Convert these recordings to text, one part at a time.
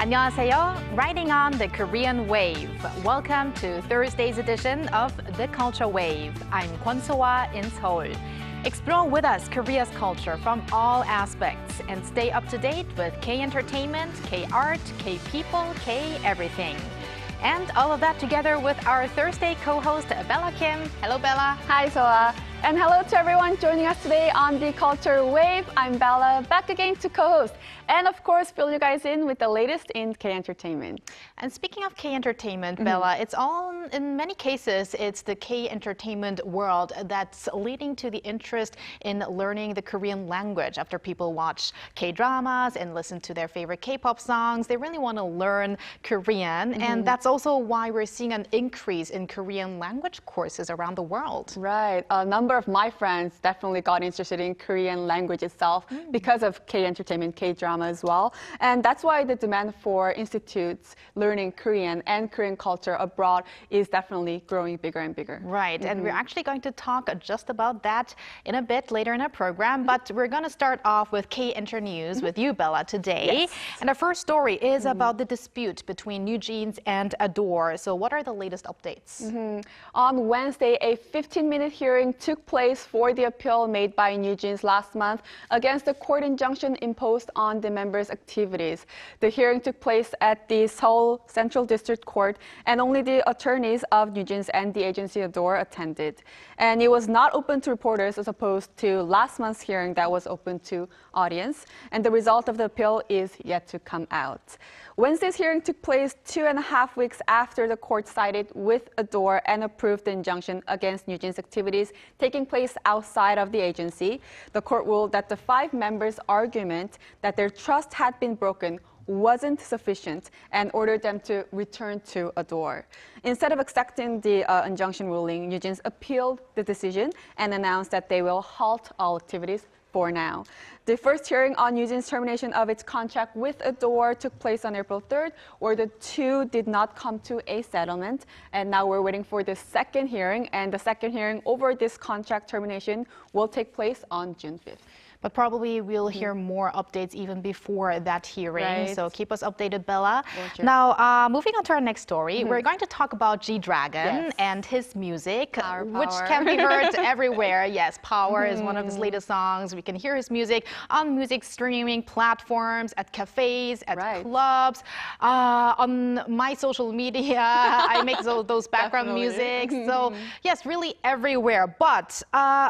안녕하세요. Riding on the Korean wave. Welcome to Thursday's edition of The Culture Wave. I'm Kwon-soa in Seoul. Explore with us Korea's culture from all aspects and stay up to date with K-entertainment, K-art, K-people, K-everything. And all of that together with our Thursday co-host, Bella Kim. Hello, Bella. Hi, Soa. And hello to everyone joining us today on the Culture Wave. I'm Bella, back again to co-host. And of course, fill you guys in with the latest in K-entertainment. And speaking of K-entertainment, Bella, it's all, in many cases, it's the K-entertainment world that's leading to the interest in learning the Korean language. After people watch K-dramas and listen to their favorite K-pop songs, they really want to learn Korean. And that's also why we're seeing an increase in Korean language courses around the world. Right. A number of my friends definitely got interested in Korean language itself because of K-entertainment, K-drama as well. And that's why the demand for institutes learning Korean and Korean culture abroad is definitely growing bigger and bigger. Right. And we're actually going to talk just about that in a bit later in our program. But we're going to start off with K-Inter News with you, Bella, today. Yes. And our first story is about the dispute between NewJeans and ADOR. So what are the latest updates? On Wednesday, a 15-minute hearing took place for the appeal made by NewJeans last month against the court injunction imposed on the members' activities. The hearing took place at the Seoul Central District Court, and only the attorneys of NewJeans and the agency ADOR attended. And it was not open to reporters as opposed to last month's hearing that was open to audience. And the result of the appeal is yet to come out. Wednesday's hearing took place 2.5 weeks after the court sided with ADOR and approved the injunction against NewJeans activities taking place outside of the agency. The court ruled that the 5 members' argument that their trust had been broken wasn't sufficient and ordered them to return to ADOR. Instead of accepting the injunction ruling, NewJeans appealed the decision and announced that they will halt all activities for now. The first hearing on NewJeans' termination of its contract with ADOR took place on April 3rd, where the two did not come to a settlement. And now we're waiting for the second hearing, and the second hearing over this contract termination will take place on June 5th. But probably we'll hear more updates even before that hearing. Right. So keep us updated, Bella. Sure. Now, moving on to our next story, we're going to talk about G-Dragon Yes. and his music, Power. which can be heard everywhere. Yes, Power is one of his latest songs. We can hear his music on music streaming platforms, at cafes, at clubs, on my social media. I make those background music. So yes, really everywhere. But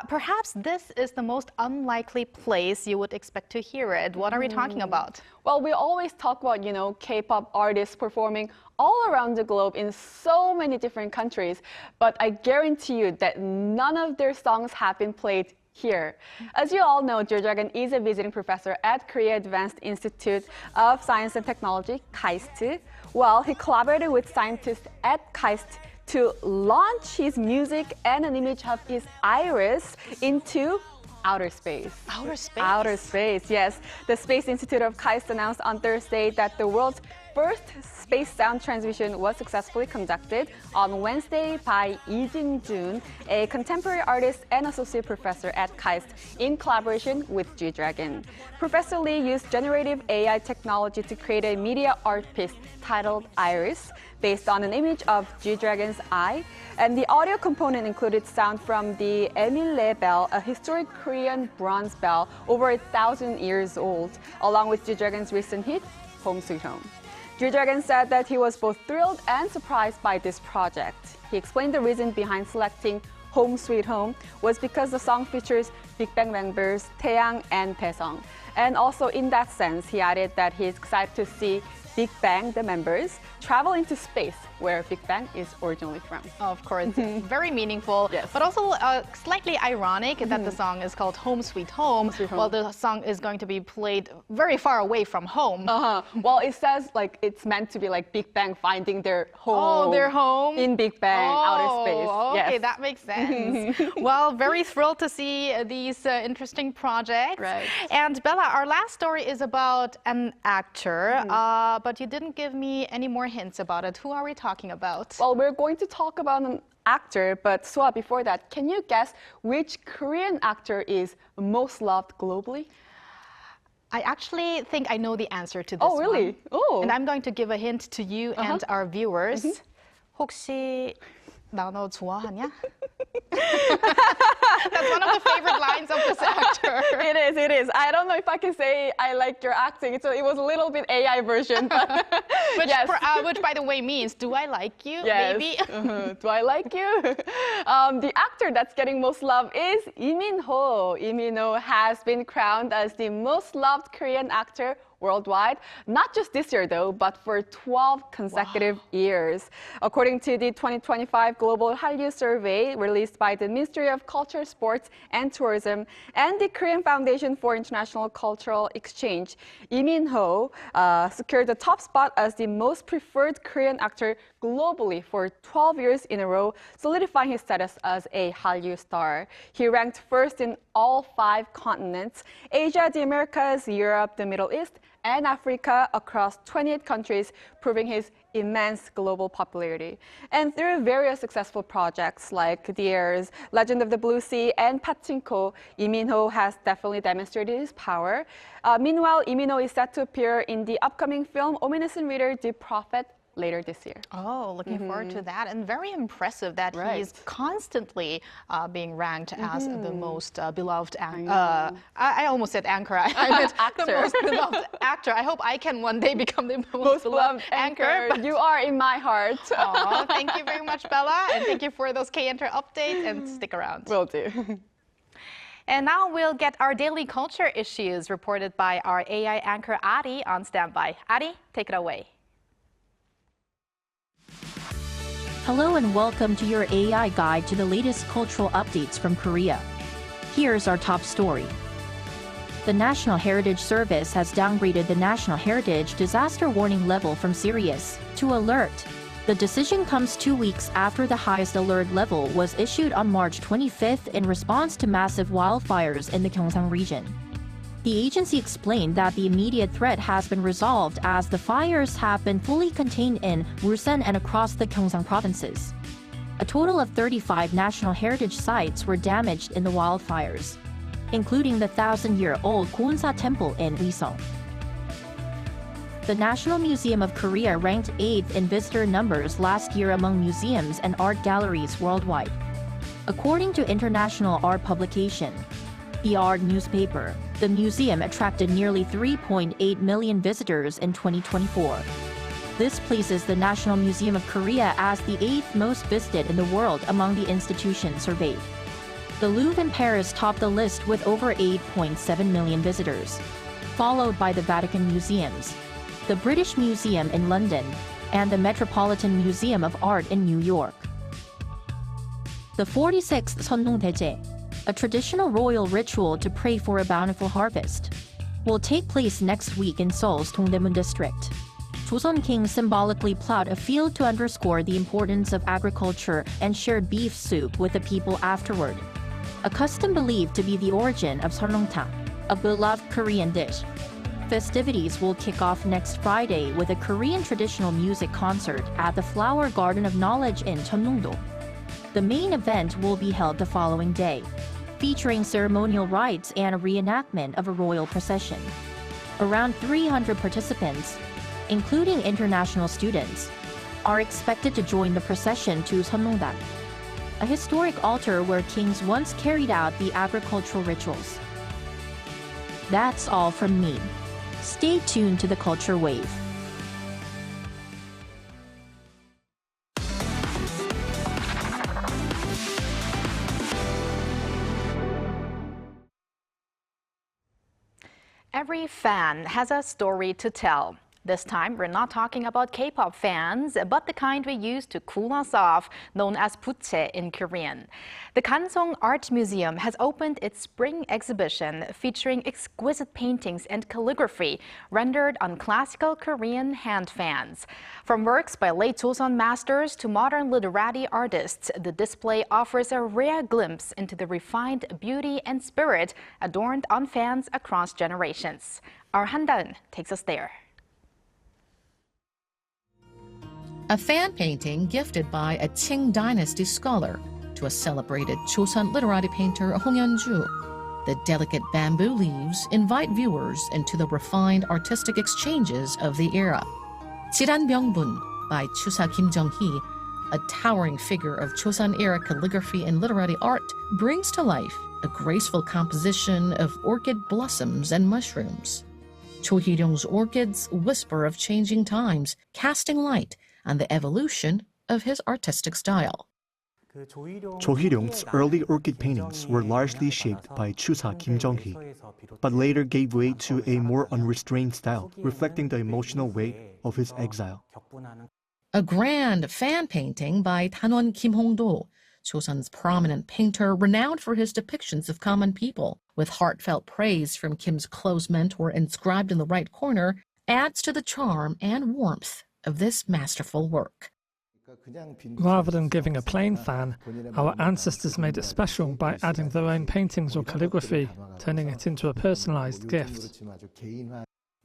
perhaps this is the most unlikely place you would expect to hear it. What are we talking about? Well, we always talk about, K-pop artists performing all around the globe in so many different countries, but I guarantee you that none of their songs have been played here. As you all know, G-Dragon is a visiting professor at Korea Advanced Institute of Science and Technology, KAIST. Well, he collaborated with scientists at KAIST to launch his music and an image of his iris into outer space. Outer space? Outer space, yes. The Space Institute of KAIST announced on Thursday that the world's first space sound transmission was successfully conducted on Wednesday by Lee Jin-jun, a contemporary artist and associate professor at KAIST, in collaboration with G-Dragon. Professor Lee used generative AI technology to create a media art piece titled Iris, based on an image of G-Dragon's eye. And the audio component included sound from the Emile bell, a historic Korean bronze bell over 1,000 years old, along with G-Dragon's recent hit, Home Sweet Home. G-Dragon said that he was both thrilled and surprised by this project. He explained the reason behind selecting Home Sweet Home was because the song features Big Bang members Taeyang and Daesung. And also in that sense, he added that he is excited to see Big Bang, the members, travel into space, where Big Bang is originally from. Of course, very meaningful, yes. But also slightly ironic that the song is called Home Sweet Home, while the song is going to be played very far away from home. Well, it says like it's meant to be like Big Bang finding their home. Oh, their home? In Big Bang, outer space. Okay, yes. that makes sense. Well, very thrilled to see these interesting projects. Right. And Bella, our last story is about an actor, but you didn't give me any more hints about it. Who are we talking about? Well, we're going to talk about an actor, but Soa, before that, can you guess which Korean actor is most loved globally? I actually think I know the answer to this Oh, really? one. Oh. And I'm going to give a hint to you and our viewers. 혹시 나 너 좋아하냐? That's one of the favorite lines of this actor. It is. I don't know if I can say I like your acting. So it was a little bit AI version. But Which, yes. Which, by the way, means, do I like you? Yes. Maybe. Do I like you? The actor that's getting most love is Lee Min-ho. Lee Min-ho has been crowned as the most loved Korean actor worldwide, not just this year though, but for 12 consecutive years. According to the 2025 Global Hallyu Survey released by the Ministry of Culture, Sports and Tourism and the Korean Foundation for International Cultural Exchange, Lee Min-ho secured the top spot as the most preferred Korean actor globally for 12 years in a row, solidifying his status as a Hallyu star. He ranked first in all 5 continents: Asia, the Americas, Europe, the Middle East, and Africa, across 28 countries, proving his immense global popularity. And through various successful projects like The Heirs, Legend of the Blue Sea, and Pachinko, Lee Min-ho has definitely demonstrated his power. Meanwhile, Lee Min-ho is set to appear in the upcoming film Ominous and Reader, The Prophet, later this year. Oh, looking forward to that. And very impressive that he's constantly being ranked as the most beloved anchor. I almost said anchor. I meant the most beloved actor. I hope I can one day become the most beloved anchor. But you are in my heart. Oh, thank you very much, Bella. And thank you for those K-Enter updates. And stick around. Will do. And now we'll get our daily culture issues reported by our AI anchor, Ari, on standby. Ari, take it away. Hello and welcome to your AI guide to the latest cultural updates from Korea. Here's our top story. The National Heritage Service has downgraded the National Heritage Disaster Warning level from serious to alert. The decision comes 2 weeks after the highest alert level was issued on March 25th in response to massive wildfires in the Kansong region. The agency explained that the immediate threat has been resolved as the fires have been fully contained in Ulsan and across the Kansong provinces. A total of 35 national heritage sites were damaged in the wildfires, including the 1,000-year-old Gonsa Temple in Uiseong. The National Museum of Korea ranked 8th in visitor numbers last year among museums and art galleries worldwide. According to international art publication, The Art newspaper, the museum attracted nearly 3.8 million visitors in 2024. This places the National Museum of Korea as the 8th most visited in the world among the institutions surveyed. The Louvre in Paris topped the list with over 8.7 million visitors, followed by the Vatican Museums, the British Museum in London, and the Metropolitan Museum of Art in New York. The 46th Seonnongdaeje, a traditional royal ritual to pray for a bountiful harvest, will take place next week in Seoul's Dongdaemun district. Joseon kings symbolically plowed a field to underscore the importance of agriculture and shared beef soup with the people afterward, a custom believed to be the origin of seolleongtang, a beloved Korean dish. Festivities will kick off next Friday with a Korean traditional music concert at the Flower Garden of Knowledge in Cheongnam-do. The main event will be held the following day, featuring ceremonial rites and a reenactment of a royal procession. Around 300 participants, including international students, are expected to join the procession to Seonnongdan, a historic altar where kings once carried out the agricultural rituals. That's all from me. Stay tuned to the Culture Wave. Every fan has a story to tell. This time, we're not talking about K-pop fans, but the kind we use to cool us off, known as Kulture in Korean. The Kansong Art Museum has opened its spring exhibition featuring exquisite paintings and calligraphy rendered on classical Korean hand fans. From works by late Joseon masters to modern literati artists, the display offers a rare glimpse into the refined beauty and spirit adorned on fans across generations. Our Han-daeun takes us there. A fan painting gifted by a Qing Dynasty scholar to a celebrated Joseon literati painter Hong Yeon-ju. The delicate bamboo leaves invite viewers into the refined artistic exchanges of the era. Jiran Byung-bun by Chusa Kim Jong-hee, a towering figure of Joseon-era calligraphy and literary art, brings to life a graceful composition of orchid blossoms and mushrooms. Cho Hee-ryung's orchids whisper of changing times, casting light on the evolution of his artistic style. Cho Hee-ryung's early orchid paintings were largely shaped by Chusa Kim Jong-hee, but later gave way to a more unrestrained style, reflecting the emotional weight of his exile. A grand fan painting by Tanwon Kim Hong-do, Joseon's prominent painter renowned for his depictions of common people, with heartfelt praise from Kim's close mentor inscribed in the right corner, adds to the charm and warmth of this masterful work. Rather than giving a plain fan, our ancestors made it special by adding their own paintings or calligraphy, turning it into a personalized gift.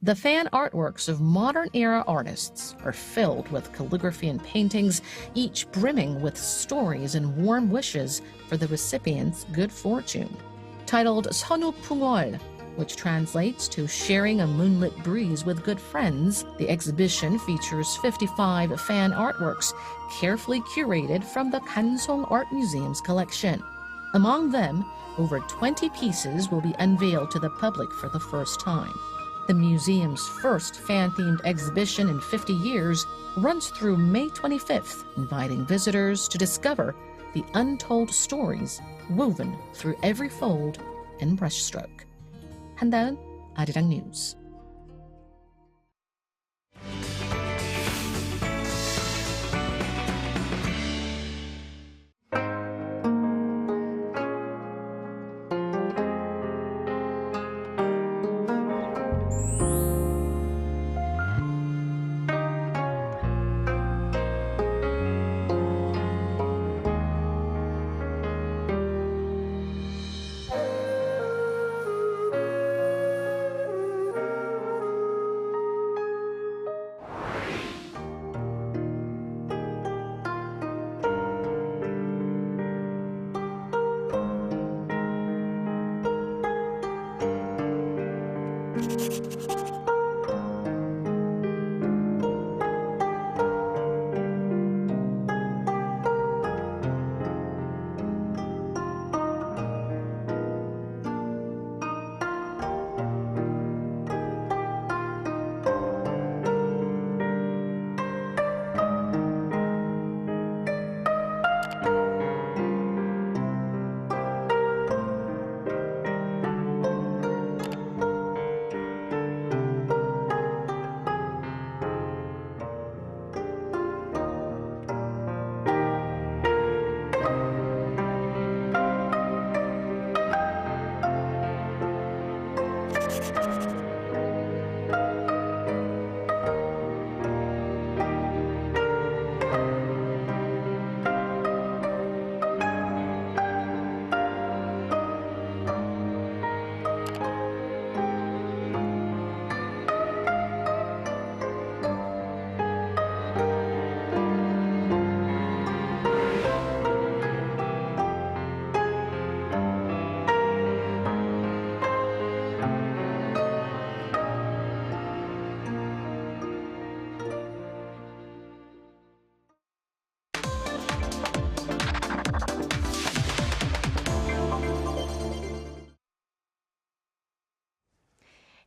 The fan artworks of modern-era artists are filled with calligraphy and paintings, each brimming with stories and warm wishes for the recipient's good fortune. Titled Sonu Pungol, which translates to sharing a moonlit breeze with good friends, the exhibition features 55 fan artworks carefully curated from the Kansong Art Museum's collection. Among them, over 20 pieces will be unveiled to the public for the first time. The museum's first fan-themed exhibition in 50 years runs through May 25th, inviting visitors to discover the untold stories woven through every fold and brushstroke. 한다은 아리랑 뉴스.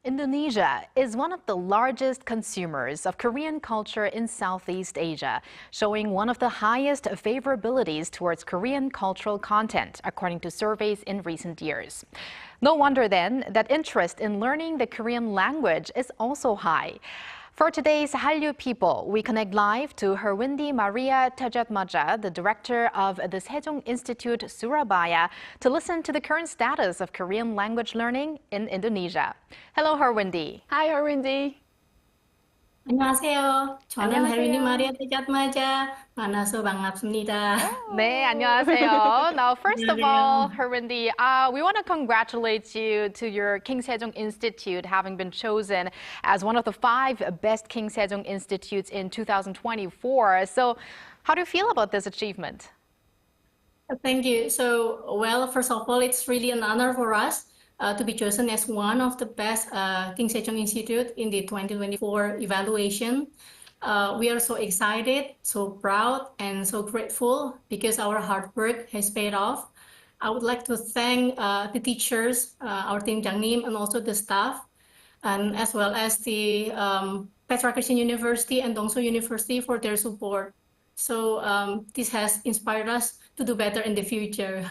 Indonesia is one of the largest consumers of Korean culture in Southeast Asia, showing one of the highest favorabilities towards Korean cultural content, according to surveys in recent years. No wonder then that interest in learning the Korean language is also high. For today's Hallyu People, we connect live to Herwindi Maria Tejatmaja, the director of the Sejong Institute, Surabaya, to listen to the current status of Korean language learning in Indonesia. Hello, Herwindi. Hi, Herwindi. 안녕하세요. 저는 헬윈이 마리아 테잣마자 만나서 반갑습니다. 네, 안녕하세요. Now, first of all, Herwindi, we want to congratulate you to your King Sejong Institute having been chosen as one of the 5 best King Sejong Institutes in 2024. So, how do you feel about this achievement? Thank you. So, well, first of all, it's really an honor for us to be chosen as one of the best King Sejong Institute in the 2024 evaluation. We are so excited, so proud, and so grateful because our hard work has paid off. I would like to thank the teachers, our team Jangnim, and also the staff, and as well as the Petra Christian University and Dongso University for their support. So this has inspired us to do better in the future.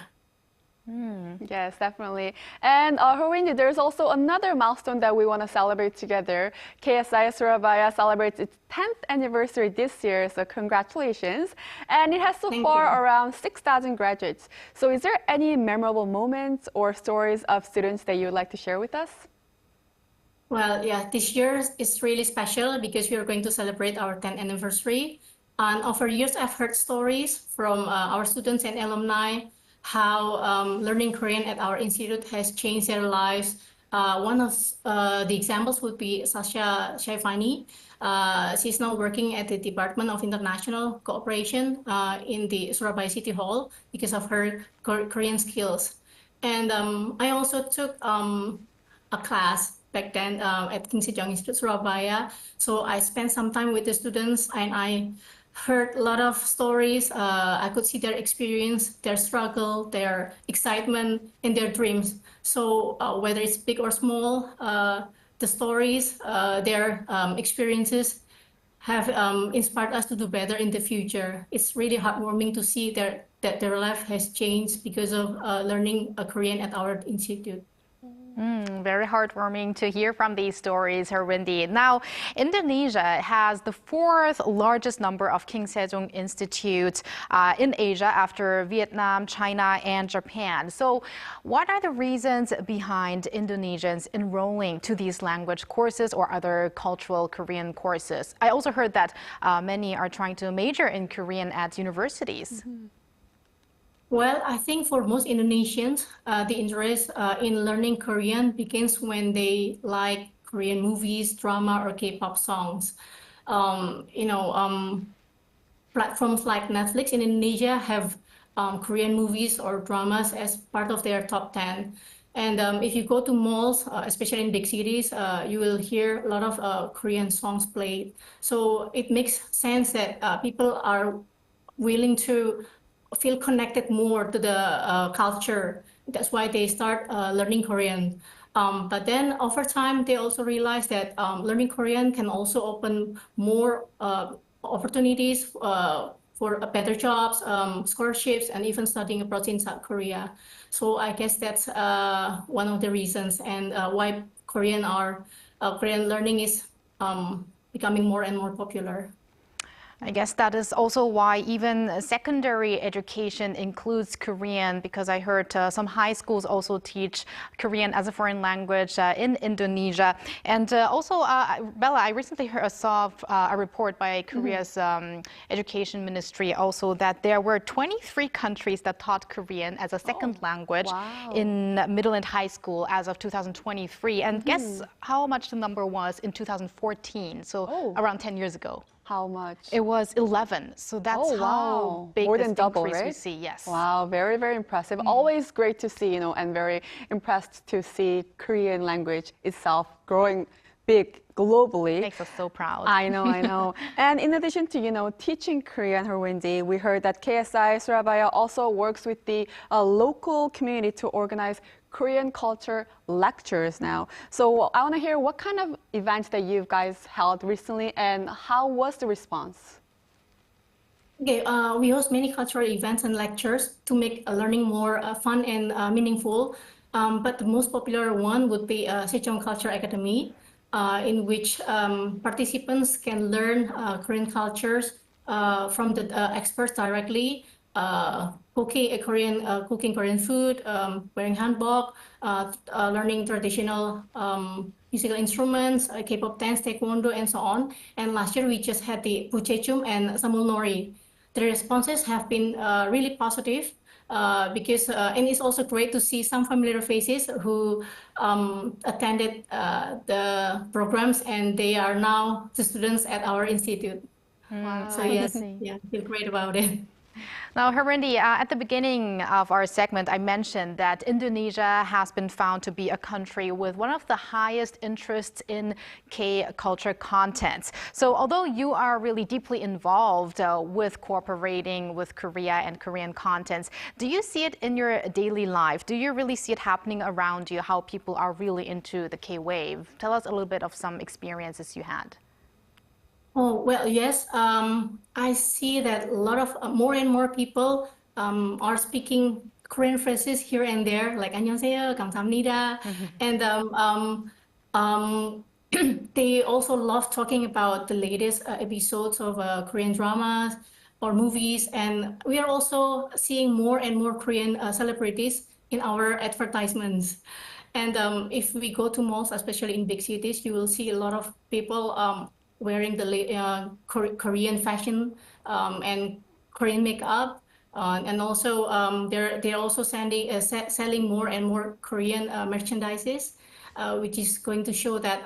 Yes, definitely. And Horwindi, there's also another milestone that we want to celebrate together. KSI Surabaya celebrates its 10th anniversary this year, so congratulations. And it has so far around 6,000 graduates. So is there any memorable moments or stories of students that you would like to share with us? Well, yeah, this year is really special because we are going to celebrate our 10th anniversary. And over years, I've heard stories from our students and alumni how learning Korean at our institute has changed their lives. One of the examples would be Sasha Shaifani. She's now working at the Department of International Cooperation in the Surabaya City Hall because of her Korean skills. And I also took a class back then at King Sejong Institute Surabaya. So I spent some time with the students and I heard a lot of stories. I could see their experience, their struggle, their excitement, and their dreams. So whether it's big or small, the stories, their experiences have inspired us to do better in the future. It's really heartwarming to see that their life has changed because of learning Korean at our institute. Very heartwarming to hear from these stories, Horwindi. Now, Indonesia has the 4th largest number of King Sejong Institutes in Asia after Vietnam, China, and Japan. So what are the reasons behind Indonesians enrolling to these language courses or other cultural Korean courses? I also heard that many are trying to major in Korean at universities. Well, I think for most Indonesians, the interest in learning Korean begins when they like Korean movies, drama, or K-pop songs. Platforms like Netflix in Indonesia have Korean movies or dramas as part of their top 10. And if you go to malls, especially in big cities, you will hear a lot of Korean songs played. So it makes sense that people are willing to feel connected more to the culture. That's why they start learning Korean. But then over time, they also realize that learning Korean can also open more opportunities for better jobs, scholarships, and even studying abroad in South Korea. So I guess that's one of the reasons and why Korean learning is becoming more and more popular. I guess that is also why even secondary education includes Korean, because I heard some high schools also teach Korean as a foreign language in Indonesia. And also, Bella, I recently saw a report by Korea's education ministry also that there were 23 countries that taught Korean as a second language in middle and high school as of 2023. And guess how much the number was in 2014, so around 10 years ago. How much? It was 11. So that's how big more this than double, increase right? we see. Yes. Wow, very, very impressive. Always great to see, and very impressed to see Korean language itself growing big globally. Makes us so proud. I know, I know. And in addition to, teaching Korean, Horwindi, we heard that KSI Surabaya also works with the local community to organize Korean culture lectures now. So I want to hear what kind of events that you guys held recently and how was the response? Okay, we host many cultural events and lectures to make learning more fun and meaningful. But the most popular one would be Sejong Culture Academy, in which participants can learn Korean cultures from the experts directly. Cooking Korean food, wearing hanbok, learning traditional musical instruments, K-pop dance, taekwondo, and so on. And last year we just had the buchechum and samulnori. The responses have been really positive because, and it's also great to see some familiar faces who attended the programs and they are now the students at our institute. Wow. So yes, yeah, feel great about it. Now, Harundi, at the beginning of our segment, I mentioned that Indonesia has been found to be a country with one of the highest interests in K-culture contents. So although you are really deeply involved with cooperating with Korea and Korean contents, do you see it in your daily life? Do you really see it happening around you, how people are really into the K-wave? Tell us a little bit of some experiences you had. Oh, well, yes. I see that a lot of more and more people are speaking Korean phrases here and there, like 안녕하세요, 감사합니다. And they also love talking about the latest episodes of Korean dramas or movies. And we are also seeing more and more Korean celebrities in our advertisements. And if we go to malls, especially in big cities, you will see a lot of people wearing the Korean fashion and Korean makeup, and also they're also selling more and more Korean merchandises, which is going to show that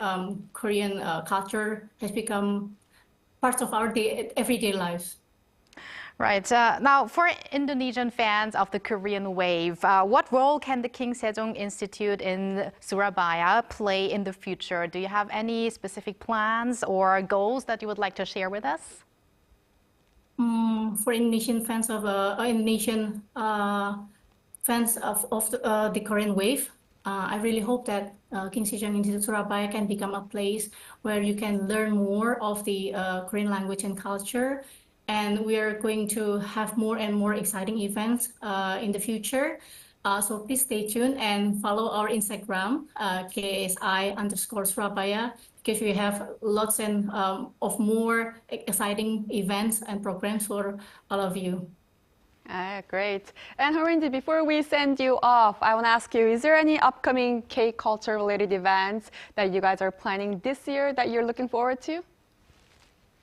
Korean culture has become part of our everyday lives. Right. Now, for Indonesian fans of the Korean wave, what role can the King Sejong Institute in Surabaya play in the future? Do you have any specific plans or goals that you would like to share with us? For Indonesian fans of the Korean wave, I really hope that King Sejong Institute Surabaya can become a place where you can learn more of the Korean language and culture. And we are going to have more and more exciting events in the future. So please stay tuned and follow our Instagram, KSI_Surabaya, because we have lots of more exciting events and programs for all of you. Great. And Harundi, before we send you off, I want to ask you, is there any upcoming K-culture related events that you guys are planning this year that you're looking forward to?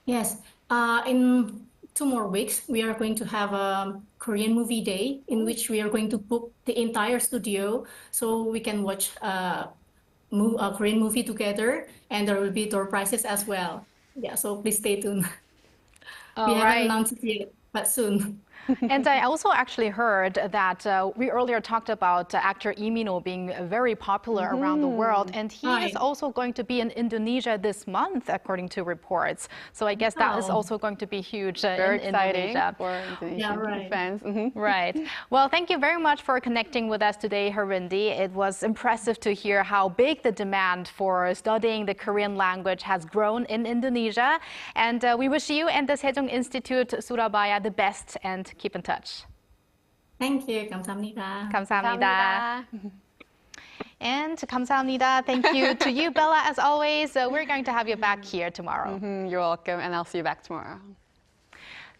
Yes. In 2 more weeks, we are going to have a Korean movie day in which we are going to book the entire studio so we can watch a Korean movie together, and there will be door prizes as well. Yeah, so please stay tuned. We haven't announced it yet, but soon. And I also actually heard that we earlier talked about actor Lee Min-ho being very popular around the world, and he is also going to be in Indonesia this month, according to reports. So I guess that is also going to be huge very in exciting Indonesia. For Indonesian fans. Right. Well, thank you very much for connecting with us today, Harundi. It was impressive to hear how big the demand for studying the Korean language has grown in Indonesia. And we wish you and the Sejong Institute Surabaya the best, and keep in touch. Thank you. 감사합니다. 감사합니다. And 감사합니다. Thank you to you, Bella, as always. We're going to have you back here tomorrow. You're welcome, and I'll see you back tomorrow.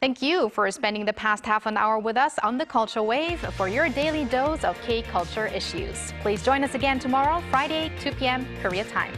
Thank you for spending the past half an hour with us on the Culture Wave for your daily dose of K-culture issues. Please join us again tomorrow, Friday, 2 p.m. Korea time.